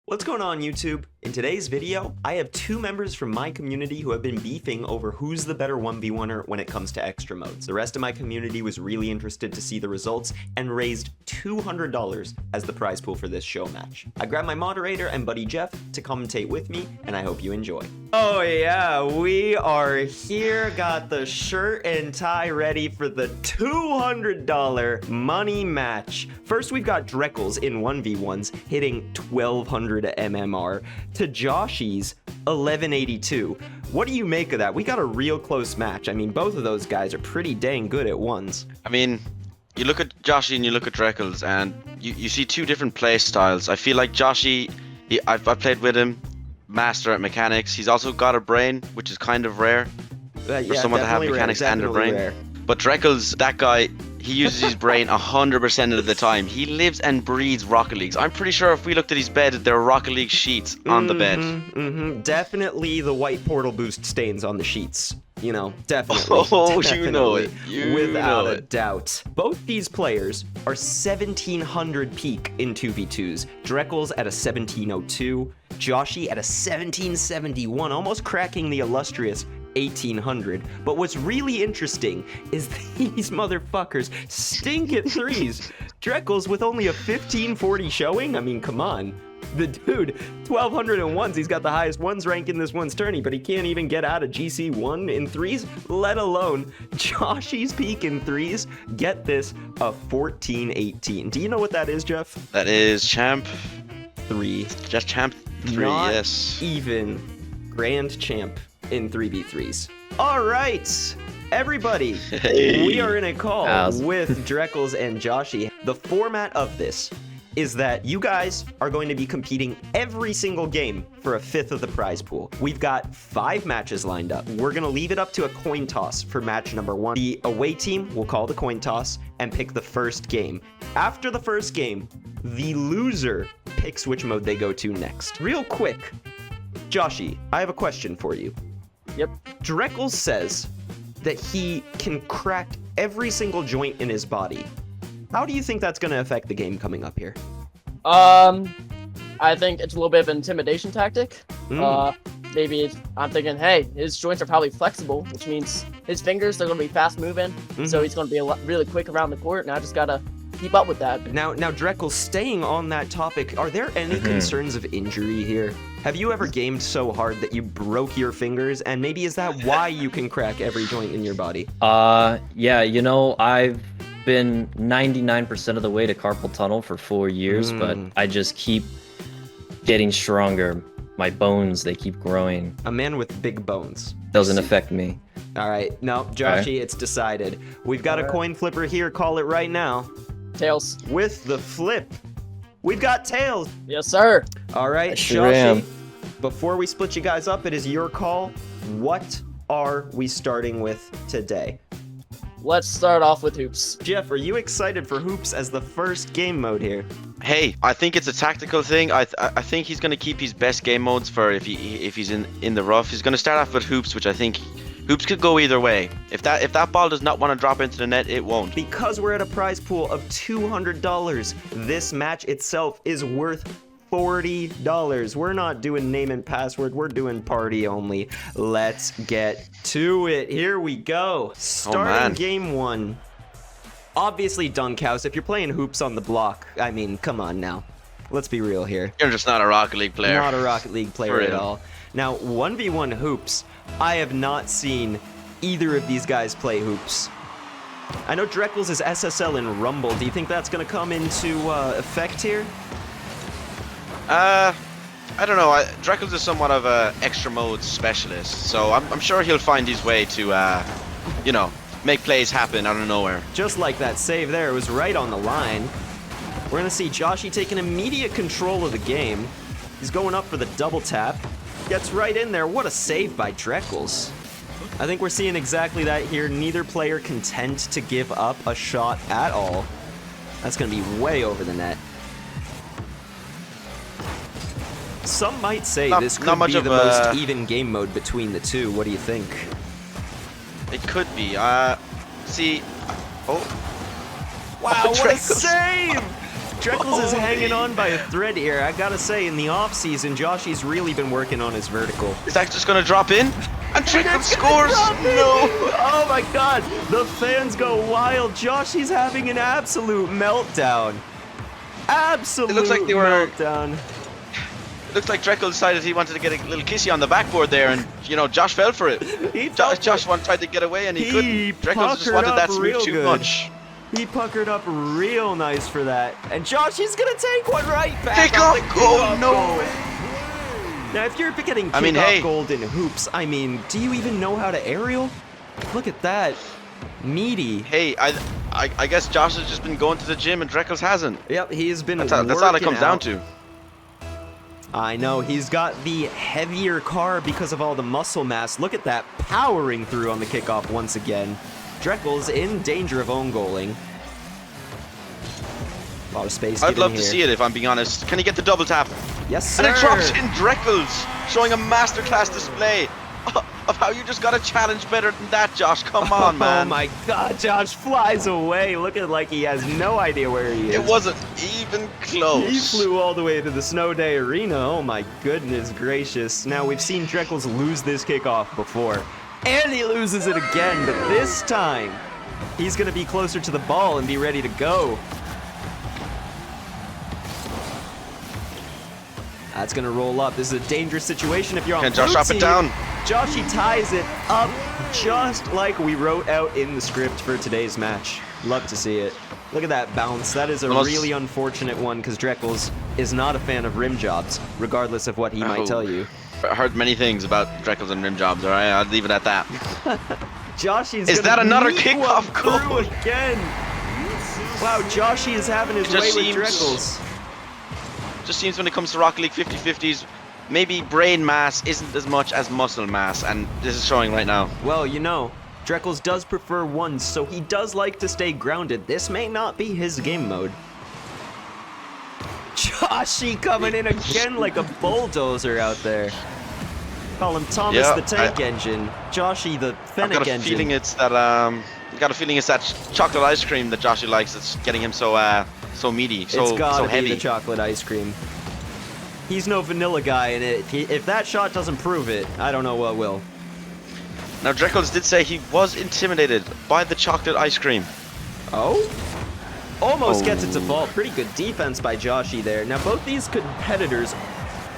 What's going on, YouTube? In today's video, I have two members from my community who have been beefing over who's the better 1v1er when it comes to extra modes. The rest of my community was really interested to see the results and raised $200 as the prize pool for this show match. I grabbed my moderator and buddy Jeff to commentate with me, and I hope you enjoy. Oh yeah, we are here, got the shirt and tie ready for the $200 money match. First, we've got Dreckles in 1v1s hitting 1200 MMR to Joshy's 1182. What do you make of that? We got a real close match. I mean, both of those guys are pretty dang good at ones. I mean, you look at Joshy and you look at Dreckles, and you see two different play styles. I feel like Joshy, I've played with him, master at mechanics. He's also got a brain, which is kind of rare for someone to have mechanics and a brain. Rare. But Dreckles, that guy, he uses his brain 100% of the time. He lives and breathes Rocket Leagues. I'm pretty sure if we looked at his bed, there are Rocket League sheets on the bed. Definitely the white portal boost stains on the sheets. You know, definitely. Oh, definitely, you know it. Without a doubt. Both these players are 1700 peak in 2v2s. Dreckles at a 1702, Joshy at a 1771, almost cracking the illustrious 1800. But what's really interesting is these motherfuckers stink at threes. Dreckles with only a 1540 showing? I mean, come on. The dude, 1201s, he's got the highest ones rank in this one's tourney, but he can't even get out of GC1 in threes, let alone Joshy's peak in threes. Get this, a 1418. Do you know what that is, Jeff? That is champ 3. Just champ 3, Not yes. even grand champ in 3v3s. All right, everybody, we are in a call with Dreckles and Joshy. The format of this is that you guys are going to be competing every single game for a fifth of the prize pool. We've got 5 matches lined up. We're gonna leave it up to a coin toss for match number 1. The away team will call the coin toss and pick the first game. After the first game, the loser picks which mode they go to next. Real quick, Joshy, I have a question for you. Yep. Dreckles says that he can crack every single joint in his body. How do you think that's going to affect the game coming up here? I think it's a little bit of an intimidation tactic. Maybe I'm thinking, hey, his joints are probably flexible, which means his fingers, they're going to be fast moving, so he's going to be really quick around the court, and I just got to keep up with that. Now, Dreckles, staying on that topic, are there any concerns of injury here? Have you ever gamed so hard that you broke your fingers, and maybe is that why you can crack every joint in your body? Yeah, you know, I've been 99% of the way to carpal tunnel for 4 years, but I just keep getting stronger. My bones, they keep growing. A man with big bones. Doesn't affect me. All right, no, Joshy, it's decided. We've got a coin flipper here, call it right now. Tails. With the flip, we've got tails. Yes, sir. All right, Joshy, before we split you guys up, it is your call. What are we starting with today? Let's start off with hoops. Jeff, are you excited for hoops as the first game mode here? Hey, I think it's a tactical thing. I think he's going to keep his best game modes for if he's in the rough. He's going to start off with hoops, which I think hoops could go either way. If that ball does not want to drop into the net, it won't. Because we're at a prize pool of $200, this match itself is worth $40. We're not doing name and password, we're doing party only. Let's get to it. Here we go. Starting game 1. Obviously Dunkhouse, if you're playing hoops on the block, I mean, come on now. Let's be real here. You're just not a Rocket League player. Not a Rocket League player at all. Now, 1v1 hoops, I have not seen either of these guys play hoops. I know Dreckles is SSL in Rumble. Do you think that's going to come into effect here? I don't know. Dreckles is somewhat of a extra mode specialist, so I'm sure he'll find his way to, you know, make plays happen out of nowhere. Just like that save there, it was right on the line. We're gonna see Joshy taking immediate control of the game. He's going up for the double tap. Gets right in there. What a save by Dreckles. I think we're seeing exactly that here. Neither player content to give up a shot at all. That's gonna be way over the net. Some might say this could be the most even game mode between the two. What do you think? It could be. Oh. Wow, what a save! Dreckles is hanging on by a thread here. I gotta say, in the off-season, Joshy's really been working on his vertical. Is that just gonna drop in? And Dreckles scores! No! Oh my god! The fans go wild. Joshy's having an absolute meltdown. Absolute It looks like they were- meltdown. It looks like Dreckles decided he wanted to get a little kissy on the backboard there, and you know, Josh fell for it. Josh tried to get away and he couldn't. Dreckles just wanted that smooth too much. He puckered up real nice for that. And Joshy's gonna take one right back. Kick on off the goal, kickoff no goal. way. Now, if you're getting I mean, kickoff hey. gold in hoops, I mean, do you even know how to aerial? Look at that. Meaty. Hey, I guess Josh has just been going to the gym and Dreckles hasn't. Yep, he's been That's all it comes down out. to. I know, he's got the heavier car because of all the muscle mass. Look at that, powering through on the kickoff once again. Dreckles in danger of own goaling. A lot of space. I'd love to see it if I'm being honest. Can he get the double tap? Yes, sir. And it drops in Dreckles, showing a masterclass display of how you just got a challenge better than that, Josh. Come on, man. Oh my god, Josh flies away, looking like he has no idea where he is. It wasn't even close. He flew all the way to the Snow Day Arena. Oh my goodness gracious. Now, we've seen Dreckles lose this kickoff before. And he loses it again, but this time, he's going to be closer to the ball and be ready to go. That's going to roll up. This is a dangerous situation if you're on Can Josh blue drop it team. down? Joshy ties it up just like we wrote out in the script for today's match. Love to see it. Look at that bounce. That is a really unfortunate one because Dreckles is not a fan of rim jobs, regardless of what he might tell you. I heard many things about Dreckles and rim jobs, alright? I'll leave it at that. Joshy's Is gonna that another meet kickoff one through goal? again? Wow, Joshy is having his It just way with seems- Dreckles. Just seems when it comes to Rocket League 50-50s, maybe brain mass isn't as much as muscle mass, and this is showing right now. Well, you know, Dreckles does prefer ones, so he does like to stay grounded. This may not be his game mode. Joshy coming in again like a bulldozer out there. Call him Thomas Yeah, the Tank Engine. Joshy the I've Fennec got a Engine. feeling it's that chocolate ice cream that Joshy likes that's getting him so meaty, It's so gotta heavy. be the chocolate ice cream. He's no vanilla guy, and if that shot doesn't prove it, I don't know what will. Now Dreckles did say he was intimidated by the chocolate ice cream. Oh? Almost gets it to fall. Pretty good defense by Joshy there. Now, both these competitors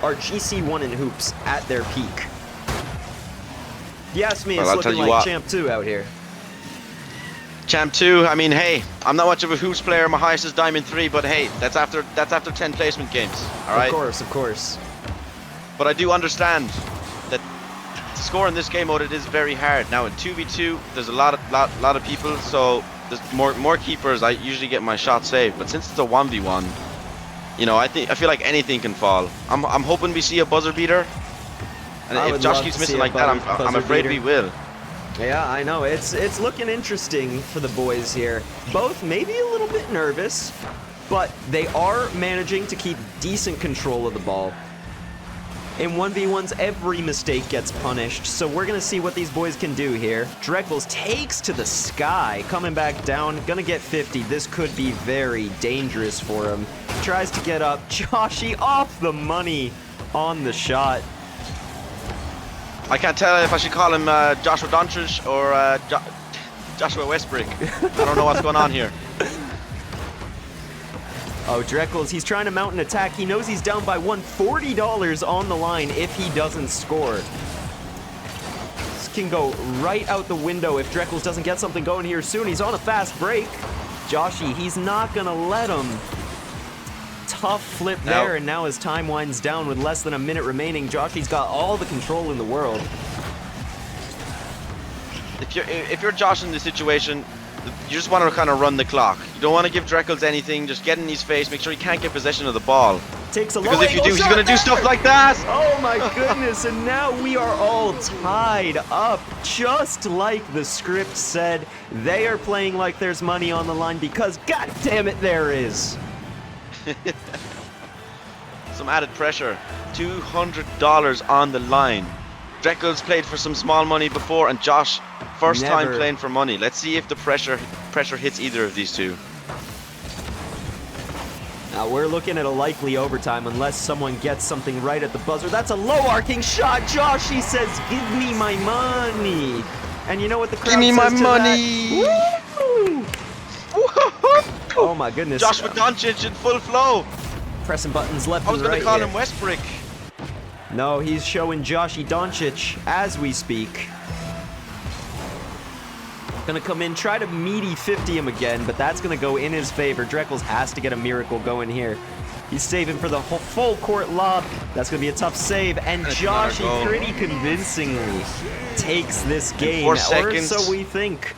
are GC1 in hoops at their peak. If you ask me, Well, it's I'll looking tell you like what. Champ 2 out here. Champ 2, I mean, hey, I'm not much of a hoops player. My highest is Diamond 3, but hey, that's after 10 placement games, all right? Of course, of course. But I do understand that to score in this game mode, it is very hard. Now in 2v2, there's a lot of people, so there's more keepers. I usually get my shot saved, but since it's a 1v1, you know, I feel like anything can fall. I'm hoping we see a buzzer beater, and I if would Josh love keeps to missing see a like that, I'm buzzer afraid beater. we will. Yeah, I know. It's looking interesting for the boys here. Both maybe a little bit nervous, but they are managing to keep decent control of the ball. In 1v1s, every mistake gets punished, so we're going to see what these boys can do here. Dreckles takes to the sky, coming back down, gonna get 50. This could be very dangerous for him. Tries to get up. Joshy off the money on the shot. I can't tell if I should call him Joshua Doncic or Joshua Westbrook. I don't know what's going on here. Oh, Dreckles, he's trying to mount an attack. He knows he's down by $140 on the line if he doesn't score. This can go right out the window if Dreckles doesn't get something going here soon. He's on a fast break. Joshy, he's not gonna let him. Tough flip there, and now as time winds down with less than a minute remaining, Joshy's got all the control in the world. If you're Josh in this situation, you just want to kind of run the clock. You don't want to give Dreckles anything. Just get in his face. Make sure he can't get possession of the ball. Takes a Because low if you angle do, he's shot going to do there. stuff like that. Oh my goodness, and now we are all tied up. Just like the script said, they are playing like there's money on the line because, god damn it, there is. Some added pressure. $200 on the line. Dreckles played for some small money before, and Josh, first time Never. playing for money. Let's see if the pressure hits either of these two. Now we're looking at a likely overtime unless someone gets something right at the buzzer. That's a low arcing shot. Joshy says, give me my money. And you know what the crowd Give me my says to money. that? Woo! Oh my goodness. Joshua Doncic in full flow. Pressing buttons left I was and going right to call here. him Westbrook. No, he's showing Joshy Doncic as we speak. Gonna come in, try to meaty 50 him again, but that's gonna go in his favor. Dreckles has to get a miracle going here. He's saving for the whole full court lob. That's gonna be a tough save, and That's another Joshy goal. pretty convincingly takes this game, 4 or seconds. so we think.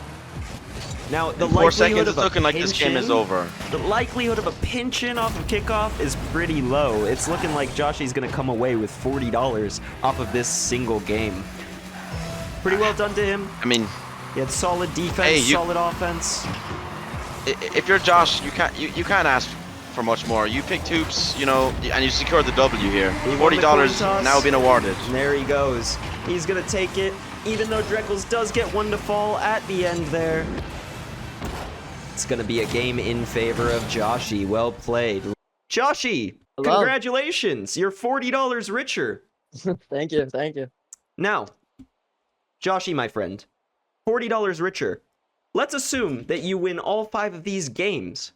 Now, the In 4 likelihood seconds, of it's a looking like this game is pinch-in- over. The likelihood of a pinch-in off of kickoff is pretty low. It's looking like Joshy's gonna come away with $40 off of this single game. Pretty well done to him. I mean, He had solid defense, Hey, you- solid offense. if you're Josh, you can't ask for much more. You picked hoops, you know, and you secured the W here. He won the $40 coin toss. now being awarded. And there he goes. He's gonna take it, even though Dreckles does get one to fall at the end there. It's gonna be a game in favor of Joshy. Well played. Joshy, Hello. congratulations. You're $40 richer. Thank you, thank you. Now, Joshy, my friend, $40 richer. Let's assume that you win all 5 of these games.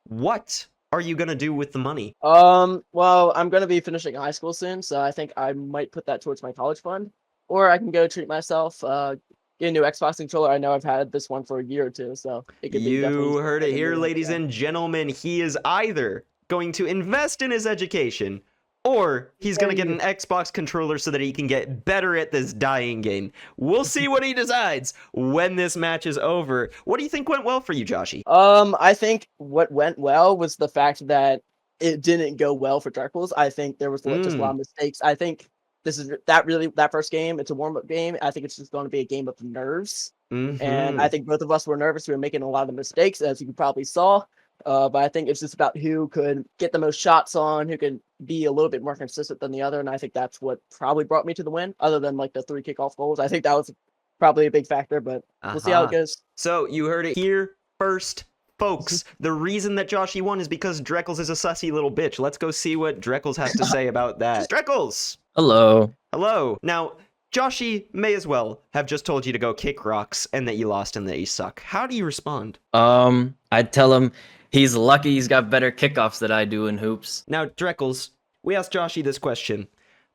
What are you gonna do with the money? Well, I'm gonna be finishing high school soon, so I think I might put that towards my college fund, or I can go treat myself, get a new Xbox controller. I know I've had this one for a year or two, so it could be definitely You heard it something here, new. ladies Yeah. and gentlemen. He is either going to invest in his education, or he's going to get an Xbox controller so that he can get better at this dying game. We'll see what he decides when this match is over. What do you think went well for you, Joshy? I think what went well was the fact that it didn't go well for Dreckles. I think there was just a lot of mistakes. I think that first game, it's a warm-up game. I think it's just going to be a game of nerves. And I think both of us were nervous. We were making a lot of mistakes, as you probably saw. But I think it's just about who could get the most shots on, who could be a little bit more consistent than the other. And I think that's what probably brought me to the win, other than like the 3 kickoff goals. I think that was probably a big factor, but we'll see how it goes. So you heard it here first, folks. The reason that Joshy won is because Dreckles is a sussy little bitch. Let's go see what Dreckles has to say about that. Dreckles! Hello. Hello. Now, Joshy may as well have just told you to go kick rocks and that you lost and that you suck. How do you respond? I'd tell him he's lucky he's got better kickoffs than I do in hoops. Now, Dreckles, we asked Joshy this question,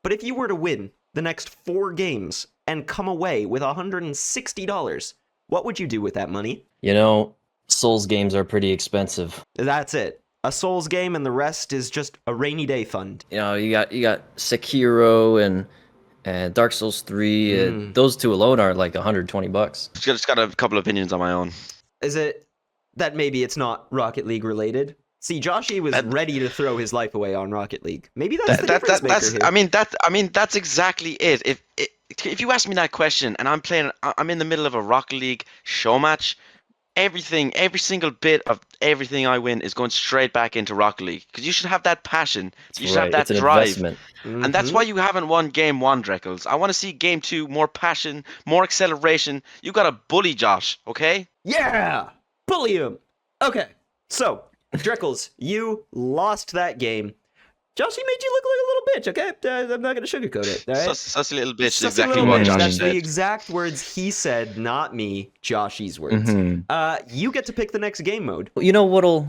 but if you were to win the next 4 games and come away with $160, what would you do with that money? You know, Souls games are pretty expensive. That's it. A Souls game and the rest is just a rainy day fund. You know, you got Sekiro and Dark Souls 3. And those 2 alone are like $120. Just got a couple opinions on my own. Is it that maybe it's not Rocket League related? See, Joshy was ready to throw his life away on Rocket League. Maybe that's the difference maker that's here. I mean that's exactly it. If you ask me that question and I'm in the middle of a Rocket League show match, every single bit of everything I win is going straight back into Rocket League, because you should have that passion. You should have that It's an drive. investment. And that's why you haven't won game 1, Dreckles. I want to see game 2, more passion, more acceleration. You got to bully Josh, okay? Yeah! Bully him! Okay, so, Dreckles, you lost that game. Joshy made you look like a little bitch, okay? I'm not going to sugarcoat it, all right? Sussy little bitch is Sussy exactly little what bitch. Josh That's said. the exact words he said, not me, Joshy's words. You get to pick the next game mode. You know what'll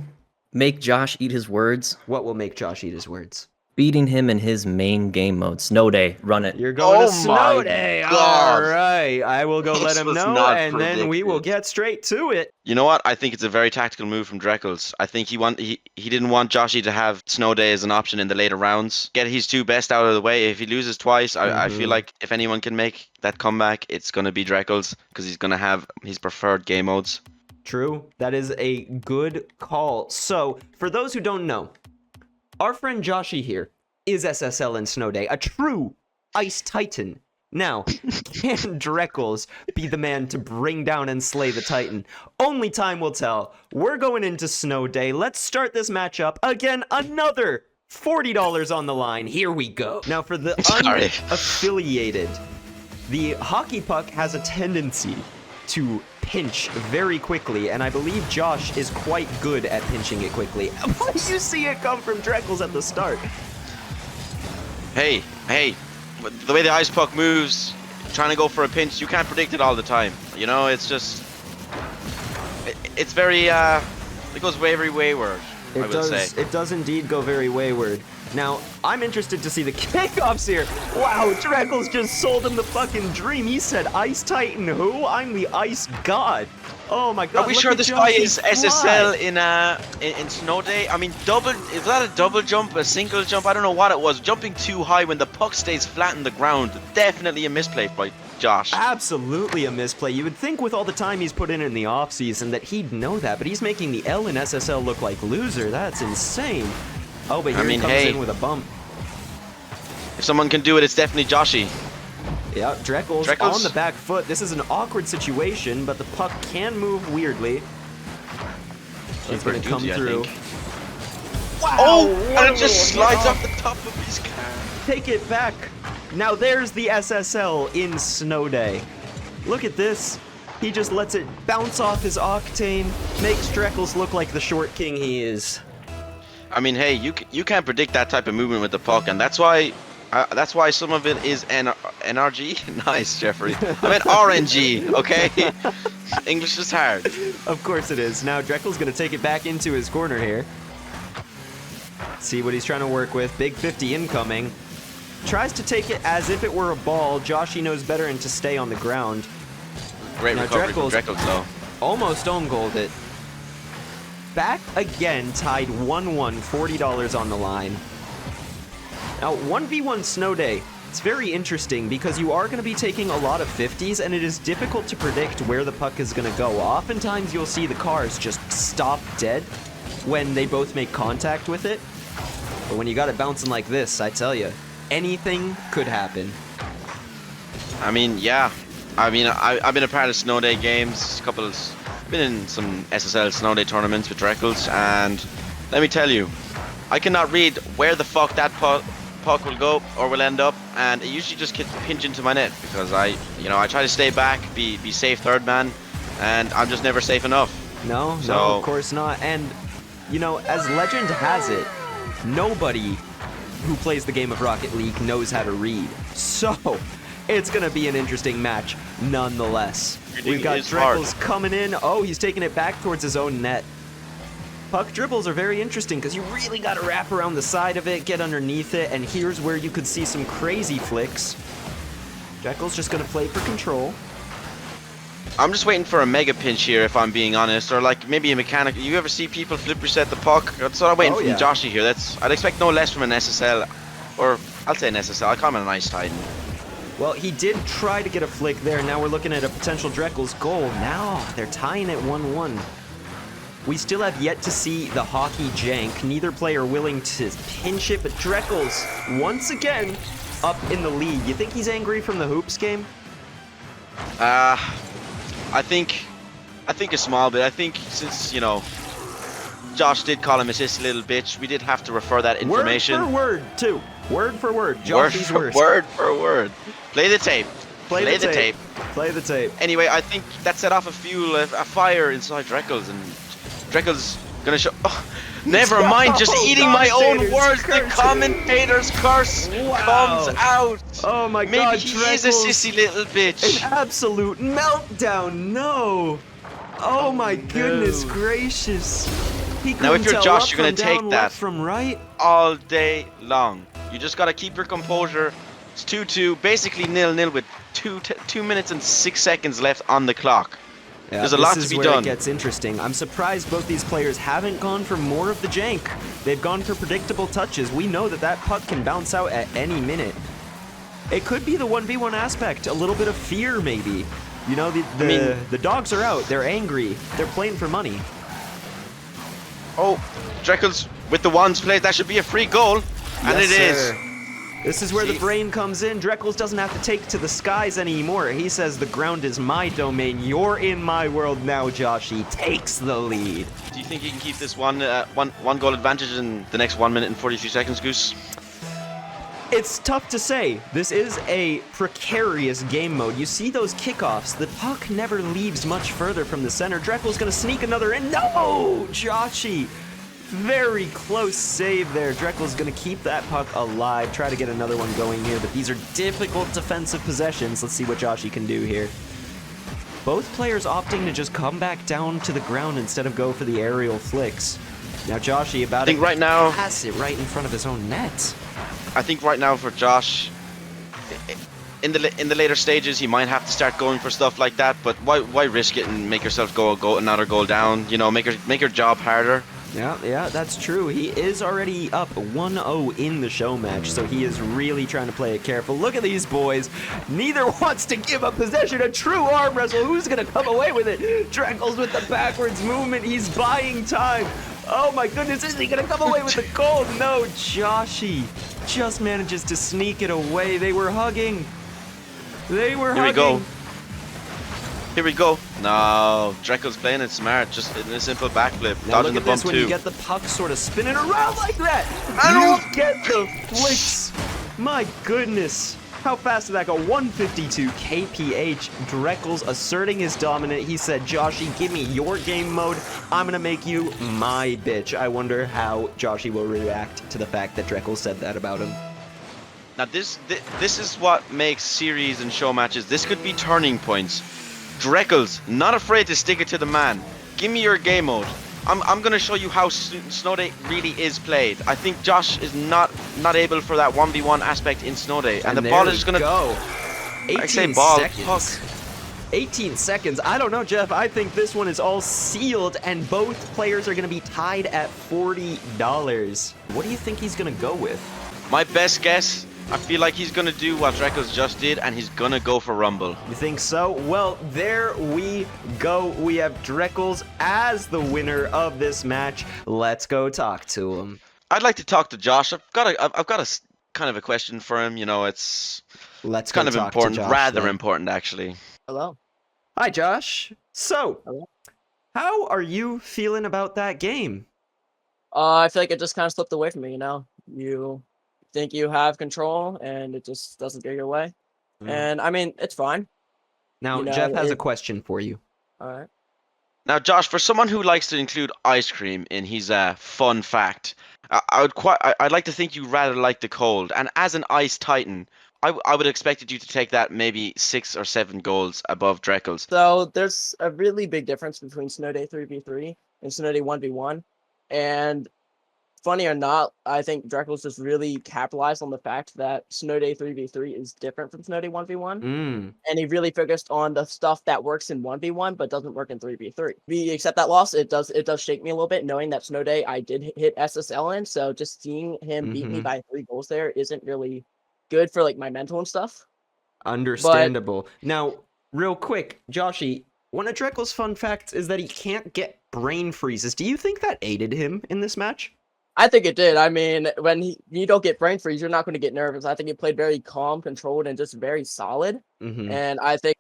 make Josh eat his words? What will make Josh eat his words? Beating him in his main game mode. Snow Day. Run it. You're going to Oh Snow my Day. God. All right. I will go let This him was know, not and then we will predicted. get straight to it. You know what? I think it's a very tactical move from Dreckles. I think he didn't want Joshy to have Snow Day as an option in the later rounds. Get his 2 best out of the way. If he loses twice, I feel like if anyone can make that comeback, it's going to be Dreckles, because he's going to have his preferred game modes. True. That is a good call. So, for those who don't know, our friend Joshy here is SSL in Snow Day, a true Ice Titan. Now, can Dreckles be the man to bring down and slay the Titan? Only time will tell. We're going into Snow Day. Let's start this matchup. Again, another $40 on the line. Here we go. Now, for the unaffiliated, the hockey puck has a tendency to pinch very quickly, and I believe Josh is quite good at pinching it quickly. You see it come from Dreckles at the start. Hey, the way the ice puck moves, trying to go for a pinch, you can't predict it all the time. You know, it's just, it's very, it goes very wayward, I would say. It does indeed go very wayward. Now, I'm interested to see the kickoffs here. Wow, Dreckles just sold him the fucking dream. He said, Ice Titan who? I'm the Ice God. Oh my god. Are we sure this guy is SSL in Snow Day? I mean, is that a double jump, a single jump? I don't know what it was. Jumping too high when the puck stays flat on the ground. Definitely a misplay by Josh. Absolutely a misplay. You would think with all the time he's put in the offseason that he'd know that, but he's making the L in SSL look like loser. That's insane. Oh, but here he comes in with a bump. If someone can do it, it's definitely Joshy. Yeah, Dreckles on the back foot. This is an awkward situation, but the puck can move weirdly. He's going to come through. Wow! Oh, and it just slides off the top of his car. Take it back. Now there's the SSL in Snow Day. Look at this. He just lets it bounce off his octane, makes Dreckles look like the short king he is. I mean, hey, you can't predict that type of movement with the puck, and that's why some of it is NRG. Nice, Jeffrey. I meant RNG. Okay, English is hard. Of course it is. Now Dreckles gonna take it back into his corner here. See what he's trying to work with. Big 50 incoming. Tries to take it as if it were a ball. Joshy knows better and to stay on the ground. Great recovery from Dreckles, though. Almost own goaled it. Back again, tied 1-1, $40 on the line. Now, 1v1 Snow Day, it's very interesting because you are going to be taking a lot of 50s, and it is difficult to predict where the puck is going to go. Oftentimes, you'll see the cars just stop dead when they both make contact with it. But when you got it bouncing like this, I tell you, anything could happen. I mean, yeah. I mean, I've been a part of Snow Day games, been in some SSL Snow Day tournaments with Dreckles, and let me tell you, I cannot read where the fuck that puck will go or will end up, and it usually just gets pinched into my net because I try to stay back, be safe third man, and I'm just never safe enough. No, of course not. And you know, as legend has it, nobody who plays the game of Rocket League knows how to read. So it's gonna be an interesting match nonetheless. We've got Dreckles coming in. Oh, he's taking it back towards his own net. Puck dribbles are very interesting because you really got to wrap around the side of it, get underneath it, and here's where you could see some crazy flicks. Dreckles just going to play for control. I'm just waiting for a mega pinch here, if I'm being honest, or like maybe a mechanic. You ever see people flip reset the puck? That's what I'm waiting from Joshy here. I'd expect no less from an SSL, or I'll say an SSL. I call him an Ice Titan. Well, he did try to get a flick there. Now we're looking at a potential Dreckles goal. Now they're tying at 1-1. We still have yet to see the hockey jank. Neither player willing to pinch it, but Dreckles, once again, up in the lead. You think he's angry from the Hoops game? I think a small bit. I think since, you know, Josh did call him a sis little bitch, we did have to refer that information. Word for word, too. Word for word. Joshy's worst. Word for word. Play the tape. Play the tape. Play the tape. Anyway, I think that set off a fire inside Dreckles, and Dreckles gonna show. Oh, never mind, just eating my own words. The commentator's curse comes out. Oh my god, maybe he is a sissy little bitch. An absolute meltdown. No. Oh my goodness gracious. Now, if you're Josh, you're gonna take that from right all day long. You just gotta keep your composure. It's 2-2, basically 0-0 with 2 minutes and 6 seconds left on the clock. Yeah, there's a lot to be done. This is where it gets interesting. I'm surprised both these players haven't gone for more of the jank. They've gone for predictable touches. We know that puck can bounce out at any minute. It could be the 1v1 aspect, a little bit of fear maybe. You know, the dogs are out. They're angry. They're playing for money. Oh, Dreckles with the wands played. That should be a free goal. And yes, it sir. This is where the brain comes in. Dreckles doesn't have to take to the skies anymore. He says the ground is my domain. You're in my world now, Josh. He takes the lead. Do you think he can keep this one goal advantage in the next 1 minute and 43 seconds, Goose? It's tough to say. This is a precarious game mode. You see those kickoffs. The puck never leaves much further from the center. Dreckel's gonna sneak another in. No! Joshy. Very close save there. Dreckel's gonna keep that puck alive. Try to get another one going here, but these are difficult defensive possessions. Let's see what Joshy can do here. Both players opting to just come back down to the ground instead of go for the aerial flicks. Now Joshy about to right now, pass it right in front of his own net. I think right now for Josh, in the later stages, he might have to start going for stuff like that. But why risk it and make yourself go another goal down? You know, make your job harder. Yeah, that's true. He is already up 1-0 in the show match, so he is really trying to play it careful. Look at these boys. Neither wants to give up possession. A true arm wrestle. Who's going to come away with it? Dreckel's with the backwards movement. He's buying time. Oh my goodness, is he going to come away with the goal? No, Joshy just manages to sneak it away. They were hugging. Here we go. Here we go. No, Dreckel's playing it smart, just in a simple backflip, Now dodging look the at bump this when too. you get the puck sort of spinning around like that. You get the flicks. My goodness. How fast did that go? 152 kph. Dreckel's asserting his dominance. He said, Joshy, give me your game mode. I'm going to make you my bitch. I wonder how Joshy will react to the fact that Dreckel said that about him. Now this is what makes series and show matches. This could be turning points. Dreckel's not afraid to stick it to the man. Give me your game mode. I'm gonna show you how Snow Day really is played. I think Josh is not able for that 1v1 aspect in Snow Day, and the ball is just gonna go. 18 I say ball. seconds. Fuck. 18 seconds. I don't know, Jeff. I think this one is all sealed, and both players are going to be tied at $40. What do you think he's going to go with? My best guess, I feel like he's gonna do what Dreckel's just did, and he's gonna go for Rumble. You think so? Well, there we go. We have Dreckel's as the winner of this match. Let's go talk to him. I'd like to talk to Josh. I've got a kind of a question for him. You know, it's kind of important, rather important actually. Hello. Hi, Josh. So, Hello. How are you feeling about that game? I feel like it just kind of slipped away from me. You know, you think you have control, and it just doesn't go your way. And I mean, it's fine. Now, You know, Jeff has a question for you. All right. Now, Josh, for someone who likes to include ice cream in his fun fact, I'd like to think you rather like the cold. And as an ice titan, I would expected you to take that maybe 6 or 7 goals above Dreckel's. So there's a really big difference between Snow Day 3v3 and Snow Day 1v1. And funny or not, I think Dreckel's just really capitalized on the fact that Snow Day 3v3 is different from Snow Day 1v1. And he really focused on the stuff that works in 1v1 but doesn't work in 3v3. We accept that loss. It does shake me a little bit knowing that Snow Day I did hit SSL in, so just seeing him beat me by 3 goals there isn't really good for like my mental and stuff. Understandable. Now, real quick, Joshy, one of Dreckel's fun facts is that he can't get brain freezes. Do you think that aided him in this match? I think it did. I mean, when you don't get brain freeze, you're not going to get nervous. I think he played very calm, controlled, and just very solid. And I think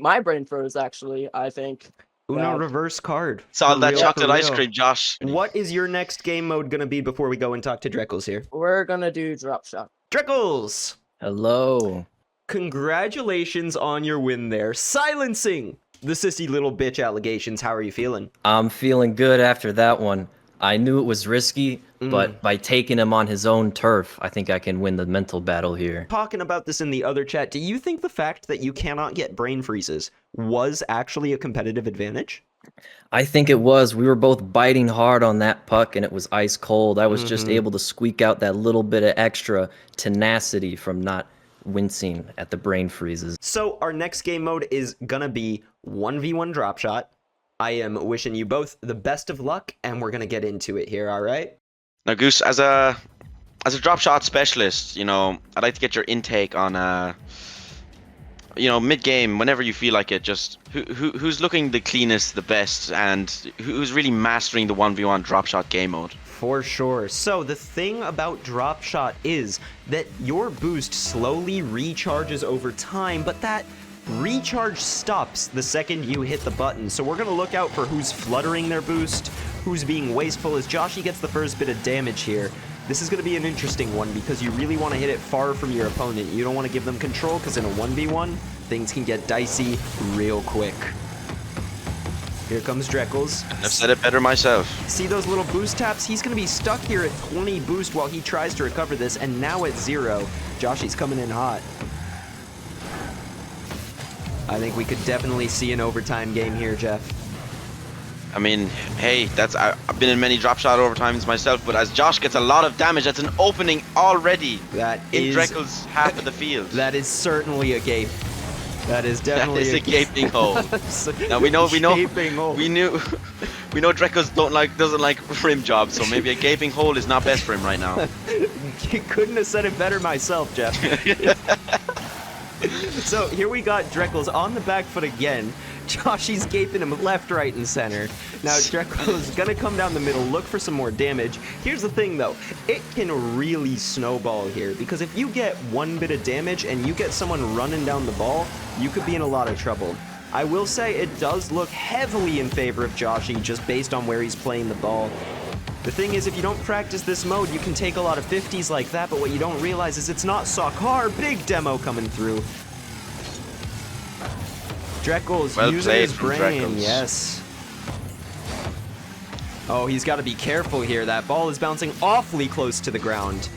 my brain froze actually. I think Uno reverse card. It's all that real, chocolate for ice real. cream, Josh. What is your next game mode going to be before we go and talk to Dreckel's here? we're gonna do drop shot. Dreckel's! Hello. Congratulations on your win there. Silencing the sissy little bitch allegations. How are you feeling? I'm feeling good after that one. I knew it was risky, but by taking him on his own turf, I think I can win the mental battle here. Talking about this in the other chat, do you think the fact that you cannot get brain freezes was actually a competitive advantage? I think it was. We were both biting hard on that puck, and it was ice cold. I was just able to squeak out that little bit of extra tenacity from not wincing at the brain freezes. So our next game mode is gonna be 1v1 drop shot. I am wishing you both the best of luck, and we're gonna get into it here, all right? Now, Goose, as a drop shot specialist, you know, I'd like to get your intake on you know, mid game, whenever you feel like it, just who's looking the cleanest, the best, and who's really mastering the 1v1 drop shot game mode. For sure. So the thing about drop shot is that your boost slowly recharges over time, but that recharge stops the second you hit the button. So we're going to look out for who's fluttering their boost, who's being wasteful, as Joshy gets the first bit of damage here. This is going to be an interesting one because you really want to hit it far from your opponent. You don't want to give them control because in a 1v1, things can get dicey real quick. Here comes Dreckles. I've said it better myself. See those little boost taps? He's going to be stuck here at 20 boost while he tries to recover this, and now at 0. Joshy's coming in hot. I think we could definitely see an overtime game here, Jeff. I mean, hey, I've been in many drop shot overtimes myself, but as Josh gets a lot of damage, that's an opening already in Dreckles' half of the field. That is certainly a gape. That is definitely a gaping hole. Now we know Dreckles doesn't like rim jobs, so maybe a gaping hole is not best for him right now. You couldn't have said it better myself, Jeff. So here we got Dreckles on the back foot again. Joshy's gaping him left, right, and center. Now Dreckles is gonna come down the middle, look for some more damage. Here's the thing though, it can really snowball here because if you get one bit of damage and you get someone running down the ball, you could be in a lot of trouble. I will say it does look heavily in favor of Joshy just based on where he's playing the ball. The thing is, if you don't practice this mode, you can take a lot of 50s like that, but what you don't realize is it's not Soccer. Big demo coming through. Dreckles Well using played his from brain, Dreckles. yes. Oh, he's got to be careful here. That ball is bouncing awfully close to the ground.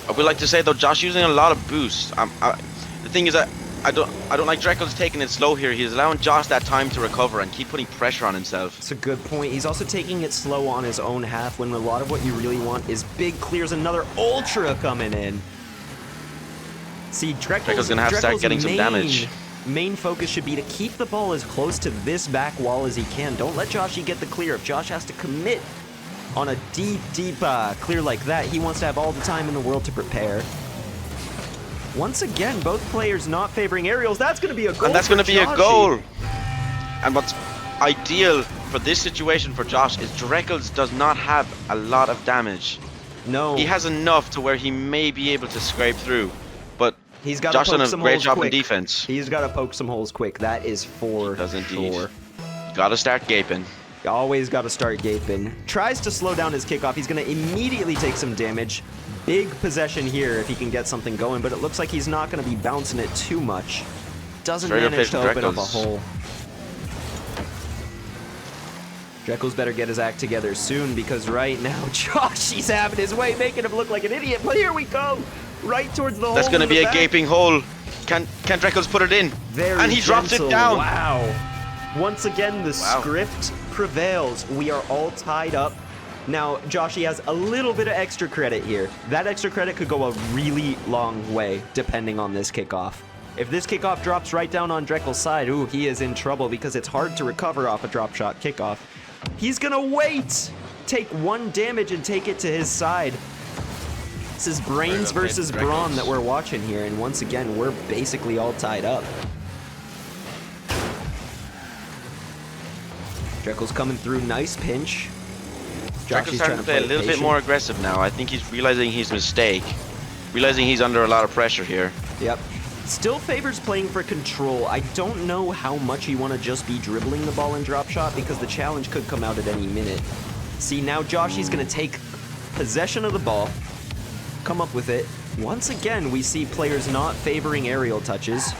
I would like to say though, Josh using a lot of boost. The thing is that I don't like Dreckles taking it slow here. He's allowing Josh that time to recover and keep putting pressure on himself. It's a good point. He's also taking it slow on his own half when a lot of what you really want is big clears. Another ultra coming in. See, Dreckles gonna have to start getting some damage. Main focus should be to keep the ball as close to this back wall as he can. Don't let Joshy get the clear. If Josh has to commit on a deep clear like that, he wants to have all the time in the world to prepare. Once again, both players not favoring aerials. That's going to be a goal. And that's going to be a Joshy. goal. And what's ideal for this situation for Josh is Dreckles does not have a lot of damage. No. He has enough to where he may be able to scrape through, but He's got Josh to done poke a some great holes job quick. in defense. He's got to poke some holes quick. That is for Does indeed. sure. Got to start gaping. Always got to start gaping. Tries to slow down his kickoff. He's going to immediately take some damage. Big possession here if he can get something going, but it looks like he's not going to be bouncing it too much. Doesn't Very manage to efficient open up a Dreckles. hole. Dreckles better get his act together soon because right now, Josh, he's having his way, making him look like an idiot. But here we go. Right towards the hole. That's going to in the be a back. gaping hole. Can Dreckles put it in? Very And he drops it gentle. down. Wow. Once again, the Wow. script prevails. We are all tied up. Now, Joshy has a little bit of extra credit here. That extra credit could go a really long way, depending on this kickoff. If this kickoff drops right down on Dreckles' side, ooh, he is in trouble because it's hard to recover off a drop shot kickoff. He's gonna wait! Take one damage and take it to his side. This is brains Very well versus played, brawn Dreckles. that we're watching here, and once again, we're basically all tied up. Dreckles coming through, nice pinch. Dreckles Joshy's starting to play a little bit patient. more aggressive now. I think he's realizing his mistake. Realizing he's under a lot of pressure here. Yep. Still favors playing for control. I don't know how much you want to just be dribbling the ball in drop shot because the challenge could come out at any minute. See, now Joshy's going to take possession of the ball, come up with it. Once again, we see players not favoring aerial touches.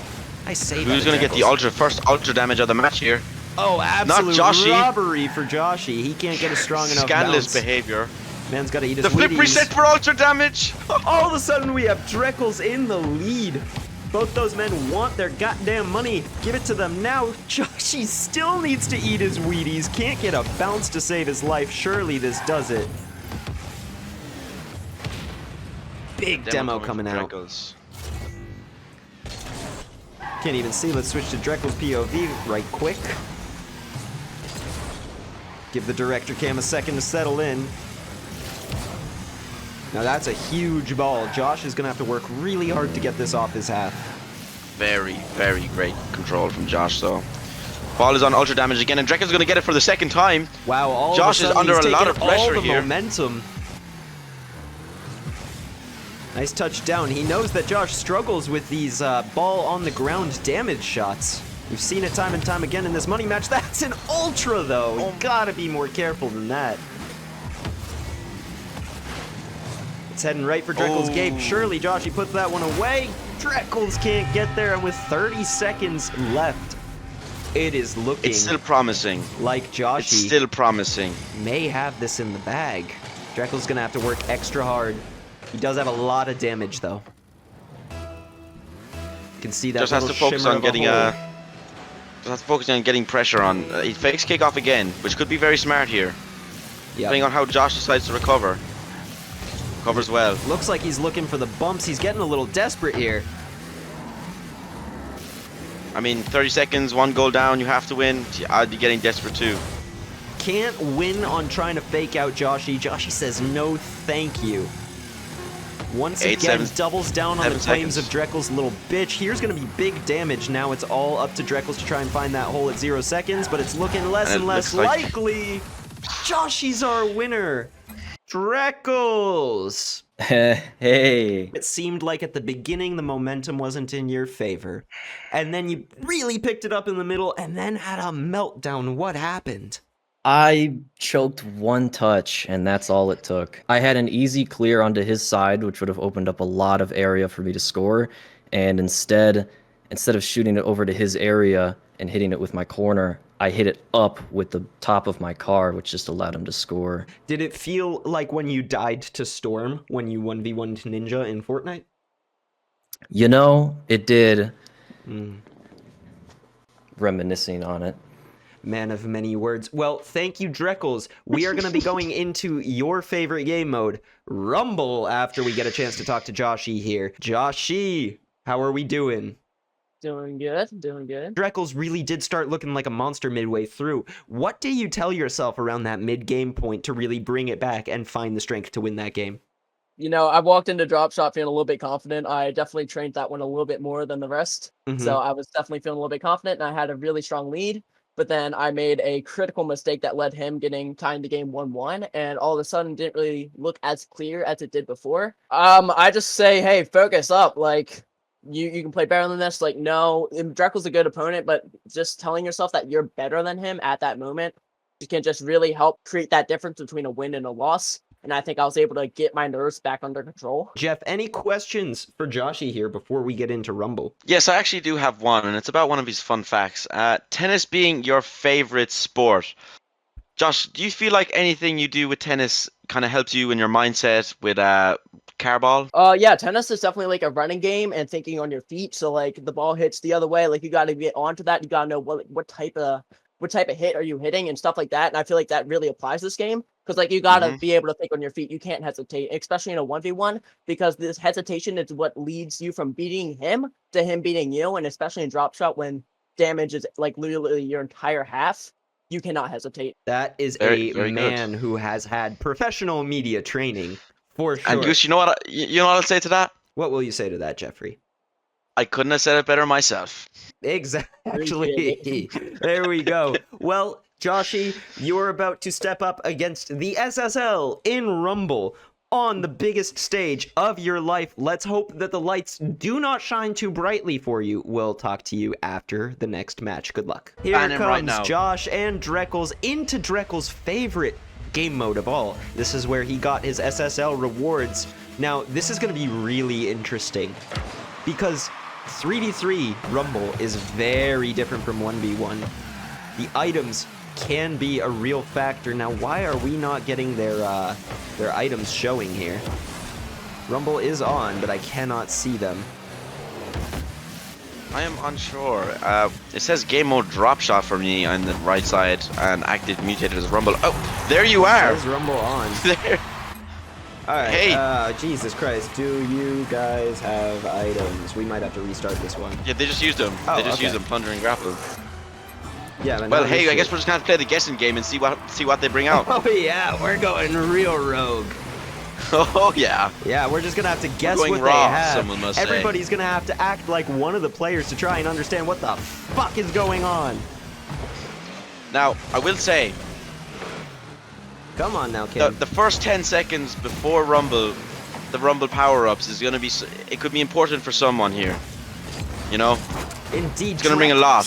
I say Who's going to get the first ultra damage of the match here? Oh, absolute Joshy. robbery for Joshy. He can't get a strong enough Scandalous bounce. behavior. Man's got to eat his The flip Wheaties. reset for ultra damage. All of a sudden, we have Dreckles in the lead. Both those men want their goddamn money. Give it to them now. Joshy still needs to eat his Wheaties. Can't get a bounce to save his life. Surely this does it. Big demo coming out. Dreckles. Can't even see. Let's switch to Dreckles POV right quick. Give the director cam a second to settle in. Now that's a huge ball. Josh is going to have to work really hard to get this off his half. Very, very great control from Josh, though. Ball is on ultra damage again, and Dreckles going to get it for the second time. Wow, all Josh of a is sudden under he's a lot taking of pressure all the here. momentum. Nice touchdown. He knows that Josh struggles with these ball on the ground damage shots. We've seen it time and time again in this money match. That's an ultra, though. You gotta be more careful than that. It's heading right for Dreckles' Gape. Surely Joshy puts that one away. Dreckles can't get there, and with 30 seconds left, it is looking... It's still promising. Like Joshy... It's still promising. ...may have this in the bag. Dreckles gonna have to work extra hard. He does have a lot of damage, though. You can see that Just has to focus on getting getting pressure on. He fakes kick off again, which could be very smart here. Depending on how Josh decides to recover. Recovers well. Looks like he's looking for the bumps. He's getting a little desperate here. I mean, 30 seconds, 1 goal down, you have to win. I'd be getting desperate too. Can't win on trying to fake out Joshy. Joshy says no thank you. Once again, doubles down on the claims of Dreckles' little bitch. Here's going to be big damage. Now it's all up to Dreckles to try and find that hole at 0 seconds, but it's looking less and less likely. Joshy's our winner. Dreckles! Hey. It seemed like at the beginning the momentum wasn't in your favor. And then you really picked it up in the middle and then had a meltdown. What happened? I choked one touch, and that's all it took. I had an easy clear onto his side, which would have opened up a lot of area for me to score. And instead of shooting it over to his area and hitting it with my corner, I hit it up with the top of my car, which just allowed him to score. Did it feel like when you died to Storm, when you 1v1'd Ninja in Fortnite? You know, it did. Reminiscing on it. Man of many words. Well, thank you, Dreckles. We are going to be going into your favorite game mode, Rumble, after we get a chance to talk to Joshy here. Joshy, how are we doing? Doing good, doing good. Dreckles really did start looking like a monster midway through. What do you tell yourself around that mid-game point to really bring it back and find the strength to win that game? You know, I walked into drop shot feeling a little bit confident. I definitely trained that one a little bit more than the rest. So I was definitely feeling a little bit confident, and I had a really strong lead. But then I made a critical mistake that led him getting tying the game 1-1, and all of a sudden didn't really look as clear as it did before. I just say, hey, focus up. Like, you can play better than this. Like, no, Dreckle's a good opponent, but just telling yourself that you're better than him at that moment, you can just really help create that difference between a win and a loss. And I think I was able to get my nerves back under control. Jeff, any questions for Joshy here before we get into Rumble? Yes, I actually do have one, and it's about one of his fun facts. Tennis being your favorite sport. Josh, do you feel like anything you do with tennis kind of helps you in your mindset with carball? Yeah, tennis is definitely like a running game and thinking on your feet. So like the ball hits the other way, like you got to get onto that. You got to know what type of hit are you hitting and stuff like that. And I feel like that really applies this game. Because, like, you got to be able to think on your feet. You can't hesitate, especially in a 1v1, because this hesitation is what leads you from beating him to him beating you. And especially in drop shot, when damage is, like, literally your entire half, you cannot hesitate. That is very man who has had professional media training, for sure. And Goose, you know what I'll say to that? What will you say to that, Jeffrey? I couldn't have said it better myself. Exactly. There we go. Well, Joshy, you're about to step up against the SSL in Rumble on the biggest stage of your life. Let's hope that the lights do not shine too brightly for you. We'll talk to you after the next match. Good luck. Here comes right now. Josh and Dreckles into Dreckles' favorite game mode of all. This is where he got his SSL rewards. Now, this is going to be really interesting because 3v3 Rumble is very different from 1v1. The items can be a real factor. Now, why are we not getting their items showing here? Rumble is on, but I cannot see them. I am unsure. It says game mode drop shot for me on the right side and active mutated as Rumble. Oh, there you are. There's Rumble on. There. All right. Hey. Jesus Christ. Do you guys have items? We might have to restart this one. Yeah, they just used them. Oh, they just okay. used them, plunder and grapple. Yeah. But Well, no hey, issue. I guess we're just gonna have to play the guessing game and see what they bring out. Oh yeah, we're going real rogue. Oh yeah. Yeah, we're just gonna have to guess going what they raw, have. someone must say. Everybody's gonna have to act like one of the players to try and understand what the fuck is going on. Now, I will say, Come on now, kid. the first 10 seconds before Rumble, the Rumble power-ups is gonna be. It could be important for someone here. You know, Indeed. it's gonna bring a lot.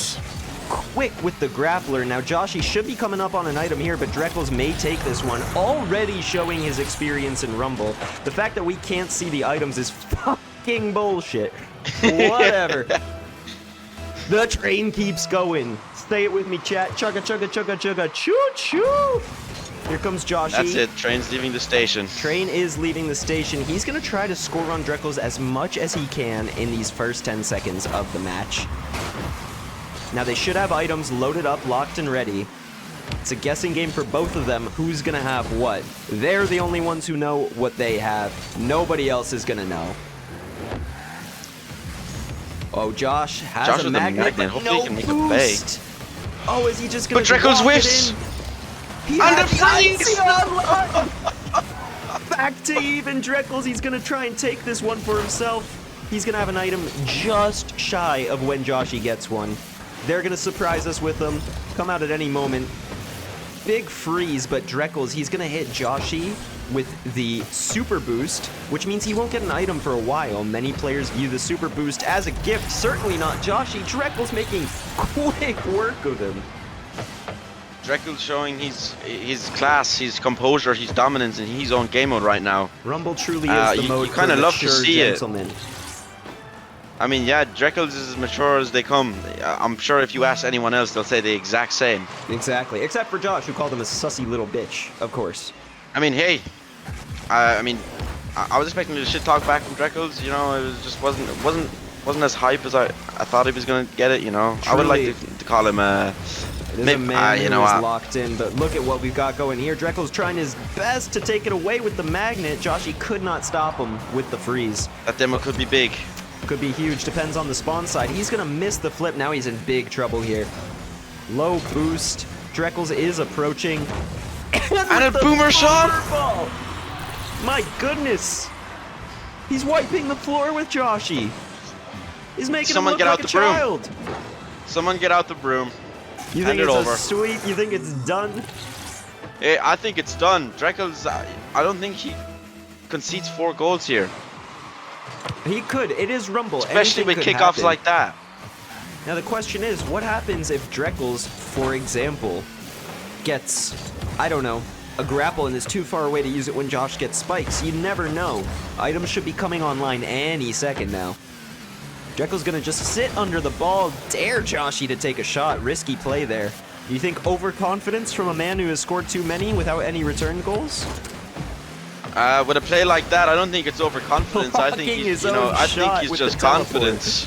quick with the grappler. Now Joshy should be coming up on an item here, but Dreckles may take this one, already showing his experience in Rumble. The fact that we can't see the items is fucking bullshit. Whatever. The train keeps going. Say it with me, chat. Chugga, chugga, chugga, chugga, choo, choo. Here comes Joshy. That's it. Train's leaving the station. Train is leaving the station. He's going to try to score on Dreckles as much as he can in these first 10 seconds of the match. Now, they should have items loaded up, locked, and ready. It's a guessing game for both of them. Who's going to have what? They're the only ones who know what they have. Nobody else is going to know. Oh, Josh has a magnet, but hopefully no he can make a play. boost. Oh, is he just going to But Dreckles whiffs! He And had the freeze! Back to even. Dreckles, he's going to try and take this one for himself. He's going to have an item just shy of when Joshy gets one. They're going to surprise us with them. Come out at any moment. Big freeze, but Dreckles, he's going to hit Joshy with the super boost, which means he won't get an item for a while. Many players view the super boost as a gift. Certainly not Joshy. Dreckles making quick work of him. Dreckles showing his class, his composure, his dominance, and he's on game mode right now. Rumble truly is the mode you kind of for love to mature see gentlemen. it. I mean, yeah, Dreckles is as mature as they come. I'm sure if you ask anyone else, they'll say the exact same. Exactly, except for Josh, who called him a sussy little bitch, of course. I mean, hey, I was expecting a shit talk back from Dreckles. You know, it was just wasn't as hype as I thought he was gonna get it. You know, Truly. I would like to call him It is a man who is locked in, but look at what we've got going here. Dreckles trying his best to take it away with the magnet. Joshy could not stop him with the freeze. that demo could be big. Could be huge, depends on the spawn side. He's gonna miss the flip, now he's in big trouble here. Low boost, Dreckles is approaching. And a boomer shot! Ball. My goodness! He's wiping the floor with Joshy. He's making Someone him look get like out a the broom. child. Someone get out the broom. You think Hand it it's over. a sweep? You think it's done? Hey, I think it's done. Dreckles, I don't think he concedes 4 goals here. He could. It is Rumble. Especially with Anything could kickoffs happen. like that. Now the question is, what happens if Dreckles, for example, gets, I don't know, a grapple and is too far away to use it when Josh gets spikes? You never know. Items should be coming online any second now. Dreckles gonna just sit under the ball, dare Joshy to take a shot. Risky play there. You think overconfidence from a man who has scored too many without any return goals? With a play like that, I don't think it's overconfidence. I think Blocking he's, his own I think shot he's with just the teleport. confidence.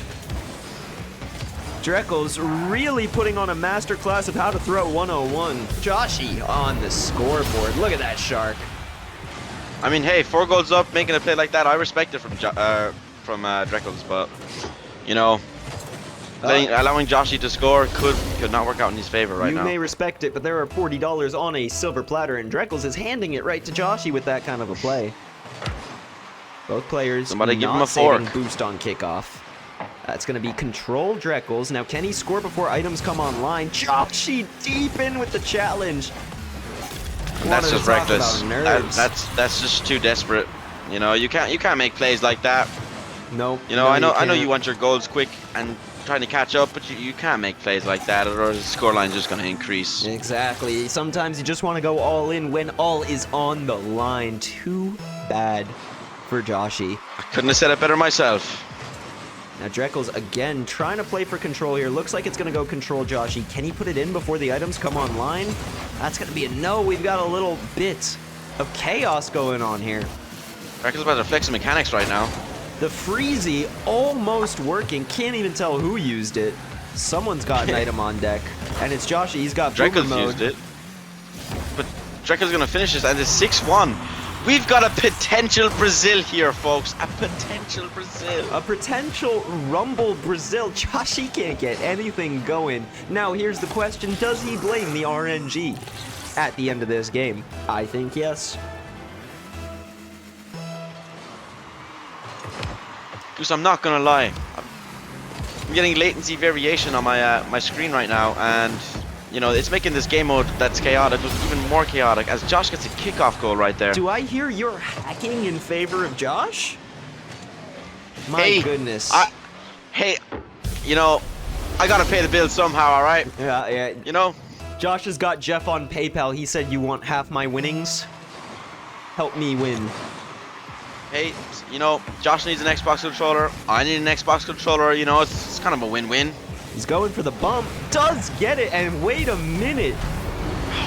Dreckles really putting on a masterclass of how to throw 101. Joshy on the scoreboard. Look at that shark. I mean, hey, 4 goals up, making a play like that, I respect it from Dreckles, but you know, allowing Joshy to score could not work out in his favor right you now. may respect it, but there are $40 on a silver platter, and Dreckles is handing it right to Joshy with that kind of a play. Both players Somebody give him not a fork. saving boost on kickoff. That's going to be control Dreckles. Now, can he score before items come online? Joshy deep in with the challenge. That's Wanted just to talk reckless. about nerves. That's just too desperate. You know, you can't make plays like that. No. You know, no, I know can't. you want your goals quick and trying to catch up, but you can't make plays like that, or the scoreline's just going to increase. Exactly. Sometimes you just want to go all in when all is on the line. Too bad for Joshy. I couldn't have said it better myself. Now Dreckles again trying to play for control here. Looks like it's going to go control Joshy. Can he put it in before the items come online? That's going to be a no. We've got a little bit of chaos going on here. Dreckles about to flex the mechanics right now. The Freezy almost working. Can't even tell who used it. Someone's got an item on deck. And it's Joshy. He's got boomer Dreckles mode. used it. But Dreckles going to finish this, and it's 6-1. We've got a potential Brazil here, folks. A potential Brazil. A potential Rumble Brazil. Joshy can't get anything going. Now, here's the question. Does he blame the RNG at the end of this game? I think yes. Goose, I'm not going to lie. I'm getting latency variation on my screen right now, and you know, it's making this game mode that's chaotic look even more chaotic as Josh gets a kickoff goal right there. Do I hear you're hacking in favor of Josh? My goodness. Hey, you know, I gotta pay the bill somehow, all right? Yeah. You know? Josh has got Jeff on PayPal. He said, you want half my winnings? Help me win. Hey, you know, Josh needs an Xbox controller. I need an Xbox controller. You know, it's kind of a win-win. He's going for the bump. Does get it. And wait a minute.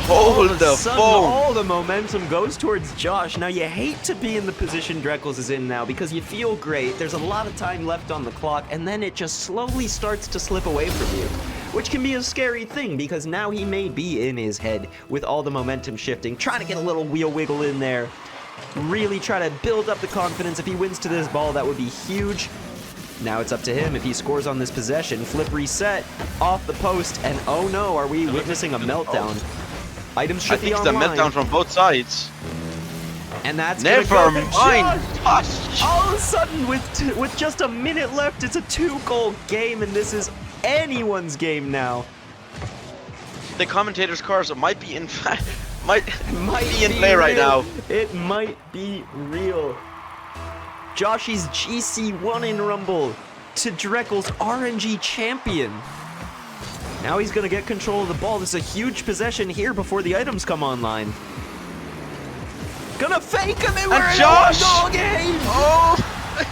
Hold the Sudden, phone. all the momentum goes towards Josh. Now, you hate to be in the position Dreckles is in now because you feel great. There's a lot of time left on the clock, and then it just slowly starts to slip away from you, which can be a scary thing because now he may be in his head with all the momentum shifting, trying to get a little wheel wiggle in there, really try to build up the confidence. If he wins to this ball, that would be huge. Now it's up to him if he scores on this possession. Flip reset, off the post, and oh no, are we witnessing a meltdown? Items should be online. I think it's a meltdown from both sides. And that's Never gonna go to mind. Josh. All of a sudden, with just a minute left, it's a 2-goal game, and this is anyone's game now. The commentator's curse might be in fact might be in be play right real. now. It might be real. Joshy's GC1 in Rumble to Dreckle's RNG champion. Now he's gonna get control of the ball. This is a huge possession here before the items come online. Gonna fake him, and we're in Josh! a 1-goal game! Oh my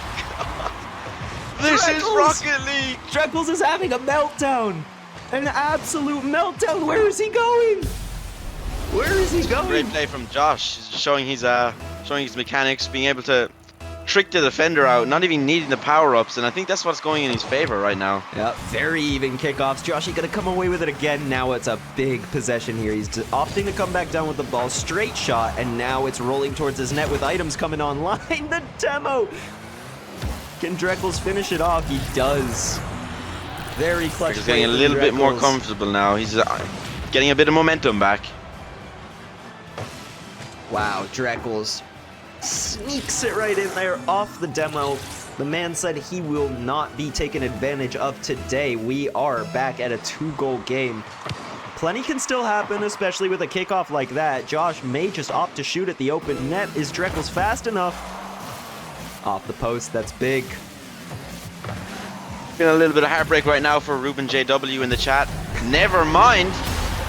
god! This is Rocket League! Dreckles is having a meltdown! An absolute meltdown! Where is he going? Where is he going? Great play from Josh. He's showing his mechanics, being able to trick the defender out, not even needing the power-ups, and I think that's what's going in his favor right now. Yeah, very even kickoffs. Joshy gonna come away with it again. Now it's a big possession here. He's opting to come back down with the ball. Straight shot, and now it's rolling towards his net with items coming online. The demo! Can Dreckles finish it off? He does. Very clutch. He's getting a little bit more comfortable now. He's getting a bit of momentum back. Wow, Dreckles sneaks it right in there off the demo. The man said he will not be taken advantage of today. We are back at a 2-goal game. Plenty can still happen, especially with a kickoff like that. Josh may just opt to shoot at the open net. Is Dreckles fast enough? Off the post, that's big. Been a little bit of heartbreak right now for Ruben JW in the chat. Never mind.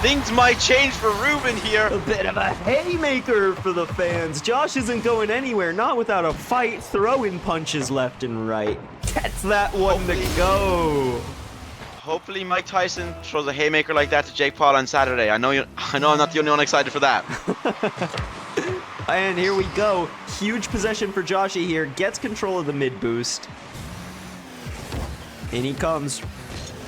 Things might change for Ruben here. A bit of a haymaker for the fans. Josh isn't going anywhere, not without a fight, throwing punches left and right. Gets that one to go. Hopefully Mike Tyson throws a haymaker like that to Jake Paul on Saturday. I know I'm not the only one excited for that. And here we go. Huge possession for Joshy here. Gets control of the mid boost. In he comes.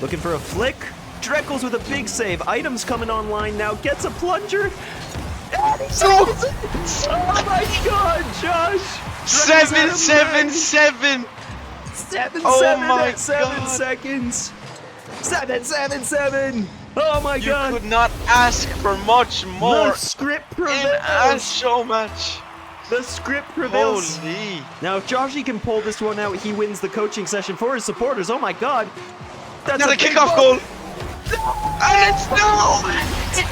Looking for a flick. Dreckles with a big save. Items coming online now. Gets a plunger. Oh my god, Josh! 7-7-7! 7-7 Oh my at 7 God. seconds. 7-7-7. Oh my You god. could not ask for much more The script in a prevails. show match. The script prevails. Holy. Now, if Joshy can pull this one out, he wins the coaching session for his supporters. Oh my god. That's Now the big kickoff ball. goal. And it's no! 2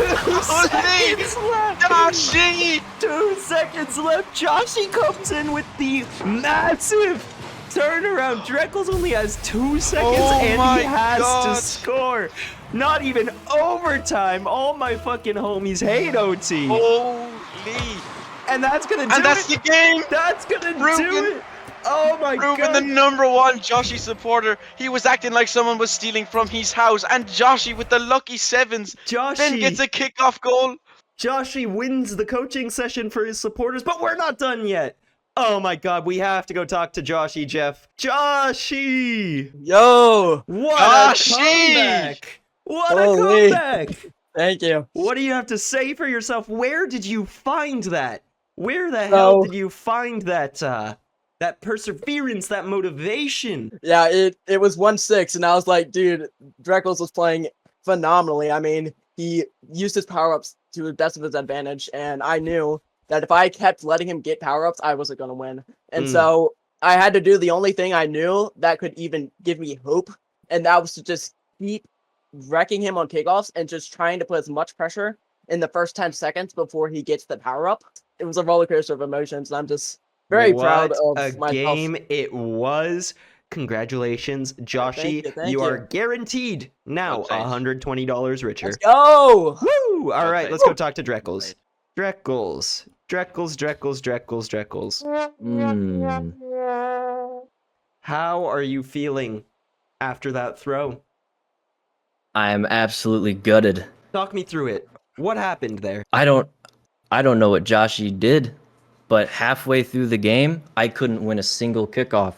seconds left. Joshy! 2 seconds left. Joshy comes in with the massive turnaround. Dreckles only has 2 seconds Oh and my he has God. to score. Not even overtime. All my fucking homies hate OT. Holy. And that's gonna do And that's it. the game! That's gonna do Ruben. it. Oh my Ruben, god. the #1 Joshy supporter, he was acting like someone was stealing from his house, and Joshy with the lucky 7s then gets a kickoff goal. Joshy wins the coaching session for his supporters, but we're not done yet. Oh my god, we have to go talk to Joshy, Jeff. Joshy! Yo! What Joshy! a comeback! What Holy. a comeback! Thank you. What do you have to say for yourself? Where did you find that? Where the hell did you find that that perseverance, that motivation? Yeah, it was 1-6, and I was like, dude, Dreckles was playing phenomenally. I mean, he used his power-ups to the best of his advantage, and I knew that if I kept letting him get power-ups, I wasn't going to win. And so I had to do the only thing I knew that could even give me hope, and that was to just keep wrecking him on kickoffs and just trying to put as much pressure in the first 10 seconds before he gets the power-up. It was a roller coaster of emotions, and I'm just very proud of What a myself. game it was. Congratulations, Joshy. Thank you you. are guaranteed now Well played. $120 richer. Let's go! Woo! All right, played. let's go talk to Dreckles. Dreckles. How are you feeling after that throw? I am absolutely gutted. Talk me through it. What happened there? I don't know what Joshy did, but halfway through the game, I couldn't win a single kickoff.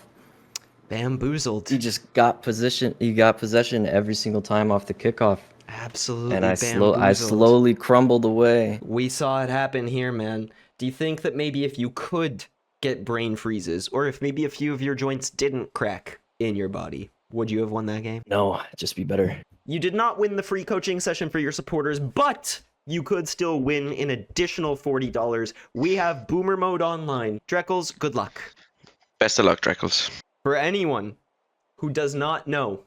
Bamboozled. He just got position. He got possession every single time off the kickoff. Absolutely And I bamboozled. slowly crumbled away. We saw it happen here, man. Do you think that maybe if you could get brain freezes, or if maybe a few of your joints didn't crack in your body, would you have won that game? No, just be better. You did not win the free coaching session for your supporters, but you could still win an additional $40. We have Boomer Mode Online. Dreckles, good luck. Best of luck, Dreckles. For anyone who does not know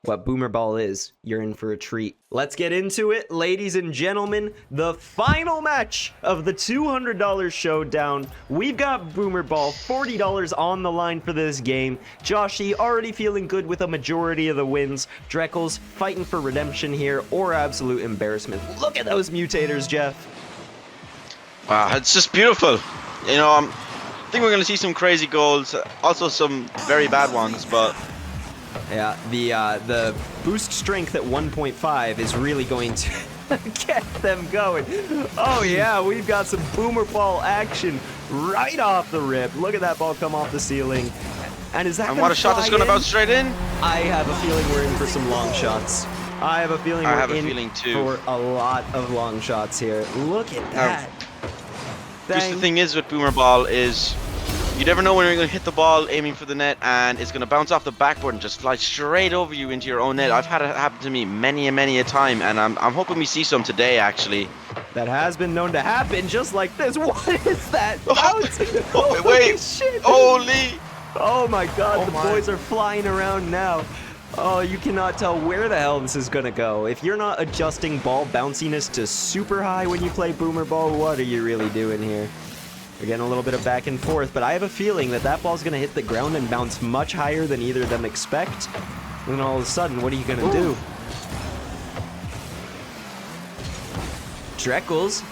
what Boomer Ball is, you're in for a treat. Let's get into it, ladies and gentlemen. The final match of the $200 showdown. We've got Boomer Ball, $40 on the line for this game. Joshy already feeling good with a majority of the wins. Dreckles fighting for redemption here or absolute embarrassment. Look at those mutators, Jeff. Wow, it's just beautiful. You know, I think we're going to see some crazy goals, also some very bad ones, but Yeah, the boost strength at 1.5 is really going to get them going. Oh yeah, we've got some Boomer Ball action right off the rip. Look at that ball come off the ceiling. And is that and what a shot that's going to bounce straight in. I have a feeling we're in for some long shots. I have a feeling I we're have a in feeling too. for a lot of long shots here. Look at that. Just the thing is with Boomer Ball is you never know when you're going to hit the ball aiming for the net and it's going to bounce off the backboard and just fly straight over you into your own net. I've had it happen to me many a time, and I'm hoping we see some today, actually. That has been known to happen just like this. What is that bounce? Oh, wait. Shit. Holy! Oh my god, Oh the my. boys are flying around now. Oh, you cannot tell where the hell this is gonna go. If you're not adjusting ball bounciness to super high when you play Boomer Ball, what are you really doing here? We're getting a little bit of back and forth, but I have a feeling that that ball's gonna hit the ground and bounce much higher than either of them expect. And then all of a sudden, what are you gonna do? Dreckles,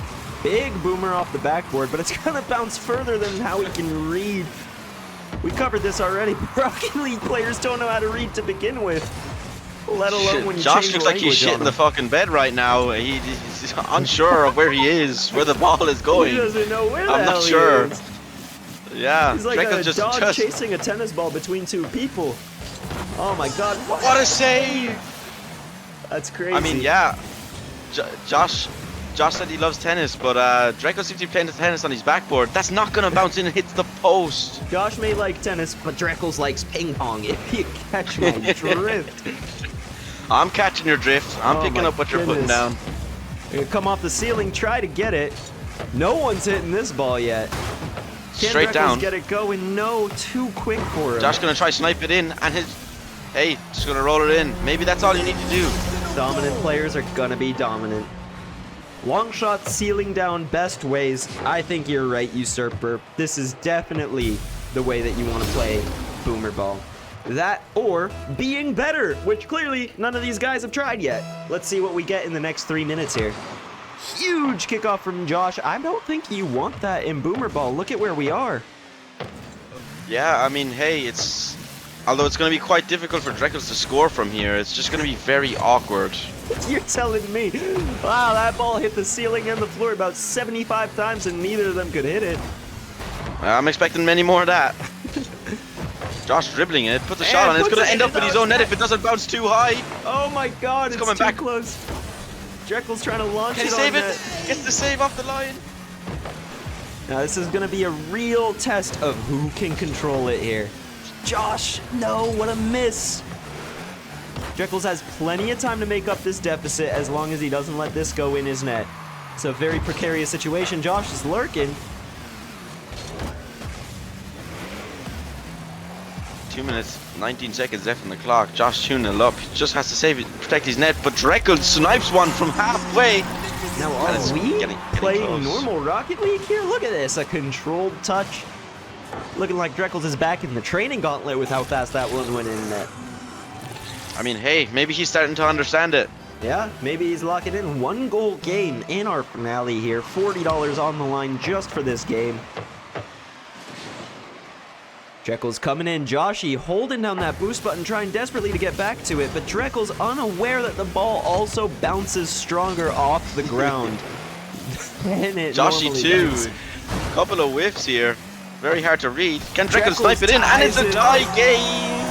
big boomer off the backboard, but it's gonna bounce further than how he can read. We covered this already. Rocket League players don't know how to read to begin with, let alone when you Josh change looks like he's language shit on in the them. fucking bed right now. He's unsure of where he is, where the ball is He going. doesn't know where the I'm hell not sure. he is. Yeah, He's like Dreckles a dog just chasing a tennis ball between two people. Oh my god, what a save! That's crazy. I mean, yeah, Josh said he loves tennis, but Dreckles seems to be playing the tennis on his backboard. That's not gonna bounce in and hit the post. Josh may like tennis, but Dreckles likes ping pong, if you catch my drift. I'm catching your drift. I'm Oh picking my up what you're putting goodness. down. You're gonna come off the ceiling, try to get it. No one's hitting this ball yet. Can Straight Dreckles down. get it going? No, too quick for him. Josh gonna try snipe it in, and hey, just gonna roll it in. Maybe that's all you need to do. Dominant players are gonna be dominant. Long shot, ceiling down, best ways. I think you're right, Usurper. This is definitely the way that you want to play Boomer Ball. That or being better, which clearly none of these guys have tried yet. Let's see what we get in the next 3 minutes here. Huge kickoff from Josh. I don't think you want that in Boomer Ball. Look at where we are. Yeah, I mean, hey, although it's going to be quite difficult for Dreckles to score from here, it's just going to be very awkward. You're telling me. Wow, that ball hit the ceiling and the floor about 75 times and neither of them could hit it. I'm expecting many more of that. Josh dribbling it, put the shot on it. It's puts going to it end up in in his the own net if it doesn't bounce too high. Oh my god, it's coming too back. close. Dreckles trying to launch Can it he save on it? net. Gets the save off the line. Now this is going to be a real test of who can control it here. Josh, no, what a miss. Dreckles has plenty of time to make up this deficit as long as he doesn't let this go in his net. It's a very precarious situation. Josh is lurking. 2 minutes, 19 seconds left on the clock. Josh 2-0 up. He just has to save it, protect his net, but Dreckles snipes one from halfway. Now And it's are we getting playing close. normal Rocket League here? Look at this, a controlled touch. Looking like Dreckles is back in the training gauntlet with how fast that one went in net. I mean, hey, maybe he's starting to understand it. Yeah, maybe he's locking in 1-goal game in our finale here. $40 on the line just for this game. Dreckles coming in. Joshy holding down that boost button, trying desperately to get back to it, but Dreckles unaware that the ball also bounces stronger off the ground. And it Joshy too. does. Couple of whiffs here. Very hard to read. Can Dreckles snipe it in? And ties it's a it tie up. game.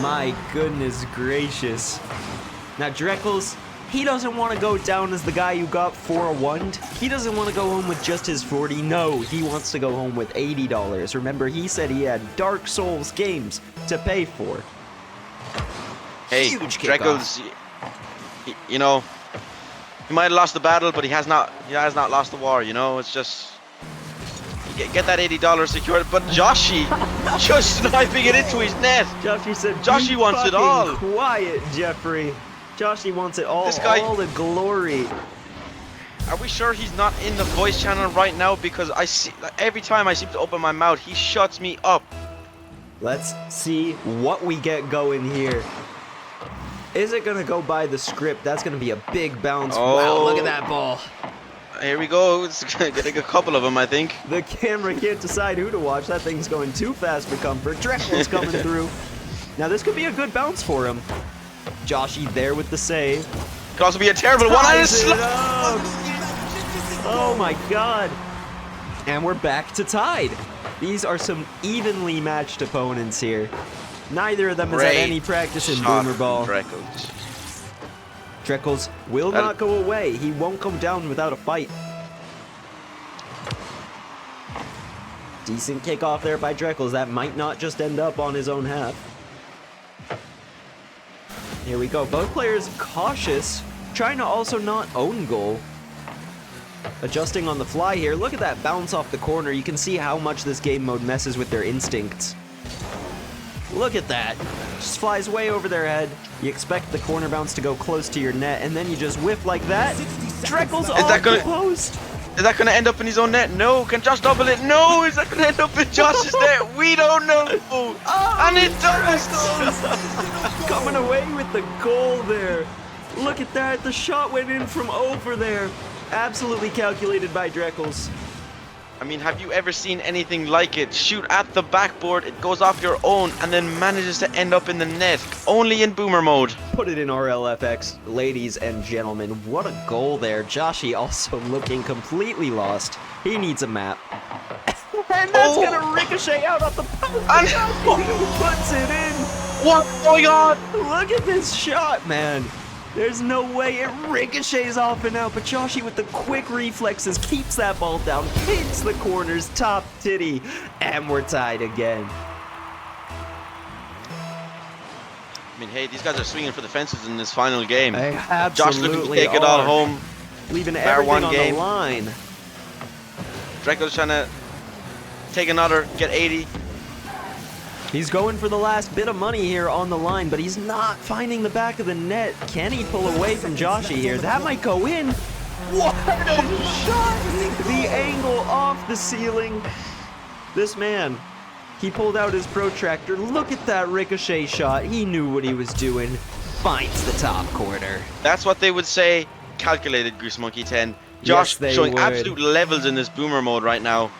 My goodness gracious. Now Dreckles, he doesn't want to go down as the guy who got 4-1. He doesn't want to go home with just his 40. No, he wants to go home with $80. Remember, he said he had Dark Souls games to pay for. Hey, Huge kickoff. Dreckles, you know, he might have lost the battle, but he has not lost the war. You know, it's just get that $80 secured. But Joshy just sniping it into his net. Joshy said, Joshy "Be wants it fucking all." Quiet, Jeffrey. Joshy wants it all. This guy- all the glory. Are we sure he's not in the voice channel right now? Because I see every time I seem to open my mouth, he shuts me up. Let's see what we get going here. Is it gonna go by the script? That's gonna be a big bounce. Oh. Wow, look at that ball. Here we go. It's getting a couple of them, I think. The camera can't decide who to watch. That thing's going too fast for comfort. Dreckles coming through. Now this could be a good bounce for him. Joshy there with the save. Could also be a terrible one. And Ties it's it up. Oh my god. And we're back to tied. These are some evenly matched opponents here. Neither of them has had Great any practice in shot boomer from ball. Dreckles. Dreckles will That- not go away. He won't come down without a fight. Decent kickoff there by Dreckles. That might not just end up on his own half. Here we go. Both players cautious, trying to also not own goal. Adjusting on the fly here. Look at that bounce off the corner. You can see how much this game mode messes with their instincts. Look at that. Just flies way over their head. You expect the corner bounce to go close to your net, and then you just whiff like that. Dreckles off that gonna- the post. Is that going to end up in his own net? No. Can Josh double it? No. Is that going to end up in Josh's net? We don't know. And it does. Coming away with the goal there. Look at that. The shot went in from over there. Absolutely calculated by Dreckles. I mean, have you ever seen anything like it? Shoot at the backboard, it goes off your own, and then manages to end up in the net. Only in boomer mode. Put it in RLFX, ladies and gentlemen. What a goal there. Joshy also looking completely lost. He needs a map. And that's gonna ricochet out off the post. And- Joshy puts it in. What's going on? Look at this shot, man. There's no way it ricochets off and out, but Joshy with the quick reflexes keeps that ball down, hits the corners, top titty, and we're tied again. I mean, hey, these guys are swinging for the fences in this final game. They Josh looking to absolutely take it all are. home. Leaving Bar everything one on game. the line. Dreckles trying to take another, get 80. He's going for the last bit of money here on the line, but he's not finding the back of the net. Can he pull away from Joshy here? That might go in. What a shot! The angle off the ceiling. This man, he pulled out his protractor. Look at that ricochet shot. He knew what he was doing. Finds the top corner. That's what they would say. Calculated, Goose Monkey 10. Yes, Josh they showing would. absolute levels in this boomer mode right now.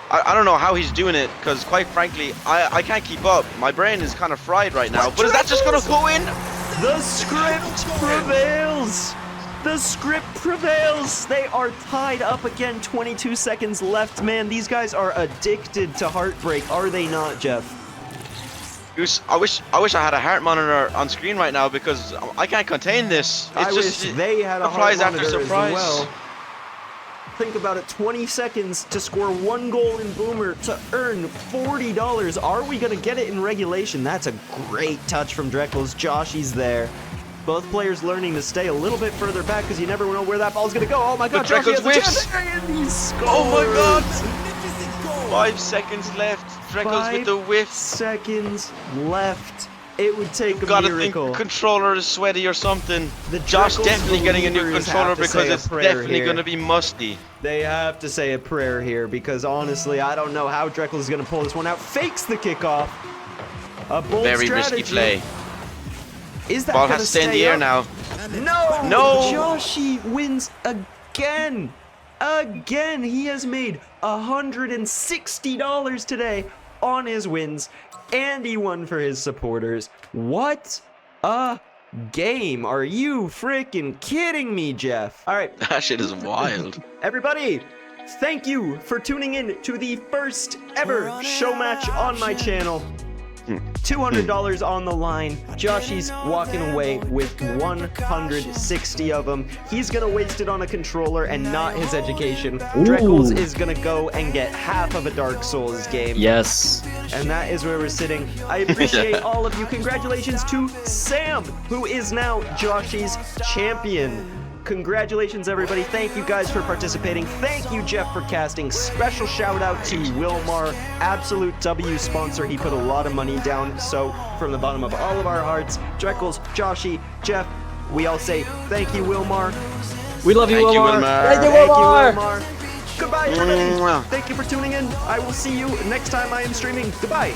I don't know how he's doing it, because quite frankly, I can't keep up. My brain is kind of fried right now. But is that just going to go in? The script prevails. The script prevails. They are tied up again. 22 seconds left. Man, these guys are addicted to heartbreak, are they not, Jeff? Goose, I wish I had a heart monitor on screen right now, because I can't contain this. It's I just wish they had a surprise heart after monitor surprise. as well. Think about it, 20 seconds to score 1 goal in Boomer to earn $40. Are we going to get it in regulation? That's a great touch from Dreckles. Joshy's there. Both players learning to stay a little bit further back because you never know where that ball's going to go. Oh my god, But Joshy Dreckles has a whiffs. chance, and he scores. Oh my god! 5 seconds left. Dreckles with the whiff. 5 seconds left. It would take a Gotta think miracle. the controller is sweaty or something. The Josh Dreckles definitely getting a new believers controller have to say because a it's prayer definitely here. gonna be musty. They have to say a prayer here because honestly, I don't know how Dreckles is going to pull this one out. Fakes the kickoff. A bold Very strategy. risky play. Is that Ball gonna has to stay in the up? air now. No! No! Joshy wins again! Again! He has made $160 today on his wins, and he won for his supporters. What a game! Are you freaking kidding me, Jeff? All right, That shit is wild. everybody, thank you for tuning in to the first ever show match on my channel. $200 on the line. Joshy's walking away with 160 of them. He's gonna waste it on a controller and not his education. Dreckles is gonna go and get half of a Dark Souls game. Yes. And that is where we're sitting. I appreciate all of you. Congratulations to Sam, who is now Joshy's champion. Congratulations, everybody. Thank you guys for participating. Thank you, Jeff, for casting. Special shout out to Wilmar, absolute W sponsor. He put a lot of money down. So, from the bottom of all of our hearts, Dreckles, Joshy, Jeff, we all say thank you, Wilmar. We love you, Thank you, Wilmar. Wilmar. Thank you, Thank Wilmar. you, Wilmar. Goodbye, everybody. Mwah. Thank you for tuning in. I will see you next time I am streaming. Goodbye.